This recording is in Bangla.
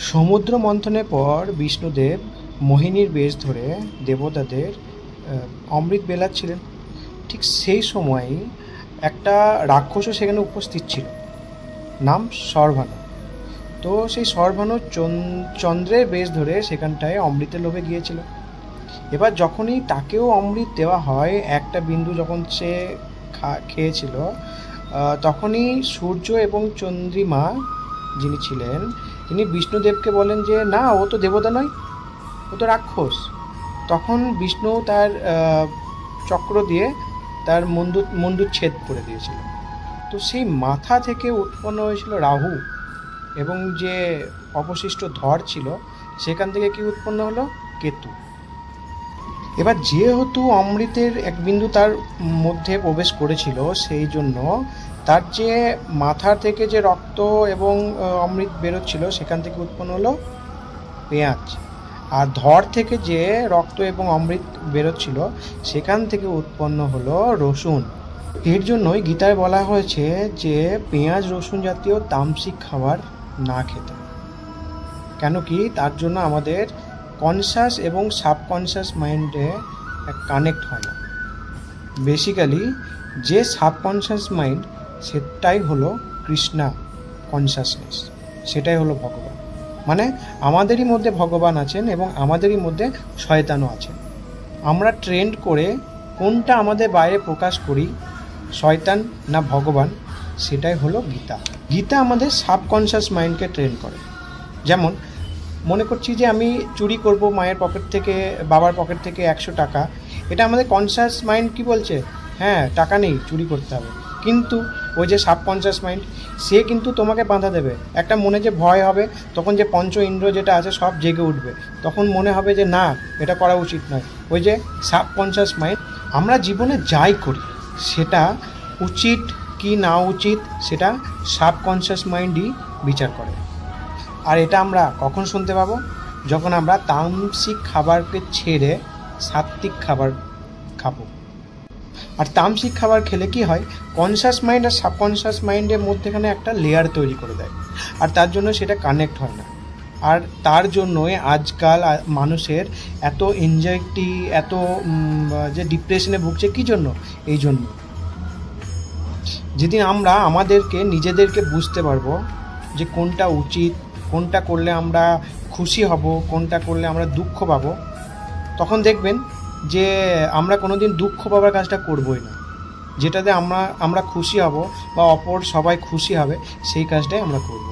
সমুদ্র মন্থনের পর বিষ্ণুদেব মোহিনীর বেশ ধরে দেবতাদের অমৃত বেলাচ্ছিলেন। ঠিক সেই সময়ই একটা রাক্ষসও সেখানে উপস্থিত ছিল, নাম সর্বানু। তো সেই সর্বানু চন্দ্রের বেশ ধরে সেখানটায় অমৃতের লোভে গিয়েছিল। এবার যখনই তাকেও অমৃত দেওয়া হয়, একটা বিন্দু যখন সে খেয়েছিল, তখনই সূর্য এবং চন্দ্রিমা যিনি ছিলেন তিনি বিষ্ণুদেবকে বলেন যে না, ও তো দেবতা নয়, ও তো রাক্ষস। তখন বিষ্ণু তার চক্র দিয়ে তার মুন্ডুচ্ছেদ করে দিয়েছিল। তো সেই মাথা থেকে উৎপন্ন হয়েছিল রাহু, এবং যে অবশিষ্ট ধর ছিল সেখান থেকে কি উৎপন্ন হলো? কেতু। এবার যেহেতু অমৃতের এক বিন্দু তার মধ্যে প্রবেশ করেছিল, সেই জন্য তার যে মাথা থেকে যে রক্ত এবং অমৃত বেরোচ্ছিল সেখান থেকে উৎপন্ন হলো পেঁয়াজ, আর ধর থেকে যে রক্ত এবং অমৃত বেরোচ্ছিল সেখান থেকে উৎপন্ন হলো রসুন। এর জন্যই গীতায় বলা হয়েছে যে পেঁয়াজ রসুন জাতীয় তামসিক খাবার না খেতে। কেন কি? তার জন্য আমাদের কনসাস এবং সাবকনসাস মাইন্ডে কানেক্ট হয় না। বেসিক্যালি যে সাবকনসাস মাইন্ড, সেটাই হলো কৃষ্ণা কনসাসনেস, সেটাই হলো ভগবান। মানে আমাদেরই মধ্যে ভগবান আছেন এবং আমাদেরই মধ্যে শয়তানও আছেন। আমরা ট্রেন্ড করে কোনটা আমাদের বাইরে প্রকাশ করি, শয়তান না ভগবান, সেটাই হলো গীতা। গীতা আমাদের সাবকনসাস মাইন্ডকে ট্রেন করে। যেমন মনে করছি যে আমি চুরি করব মায়ের পকেট থেকে, বাবার পকেট থেকে 100 টাকা, এটা আমাদের কনসাস মাইন্ড কি বলছে? হ্যাঁ, টাকা নেই, চুরি করতে হবে। কিন্তু ওই যে সাবকনসাস মাইন্ড, সে কিন্তু তোমাকে বাঁধা দেবে। একটা মনে যে ভয় হবে, তখন যে পঞ্চ ইন্দ্র যেটা আছে সব জেগে উঠবে, তখন মনে হবে যে না, এটা করা উচিত নয়। ওই যে সাবকনসাস মাইন্ড। আমরা জীবনে যাই করি সেটা উচিত কি না উচিত, সেটা সাবকনসাস মাইন্ডই বিচার করে। আর এটা আমরা কখন শুনতে পাবো? যখন আমরা তামসিক খাবারকে ছেড়ে সাত্ত্বিক খাবার খাবো। আর তামসিক খাবার খেলে কি হয়, কনসাস মাইন্ড আর সাবকনসাস মাইন্ডের মধ্যেখানে একটা লেয়ার তৈরি করে দেয়, আর তার জন্য সেটা কানেক্ট হয় না। আর তার জন্যই আজকাল মানুষের এত এনজাইটি, এত যে ডিপ্রেশনে ভুগছে। কী জন্য? এই জন্য। যেদিন আমরা আমাদেরকে নিজেদেরকে বুঝতে পারবো যে কোনটা উচিত, কোনটা করলে আমরা খুশি হব, কোনটা করলে আমরা দুঃখ পাবো, তখন দেখবেন যে আমরা কোনোদিন দুঃখ পাবার কাজটা করবই না। যেটাতে আমরা খুশি হব বা অপর সবাই খুশি হবে, সেই কাজটাই আমরা করব।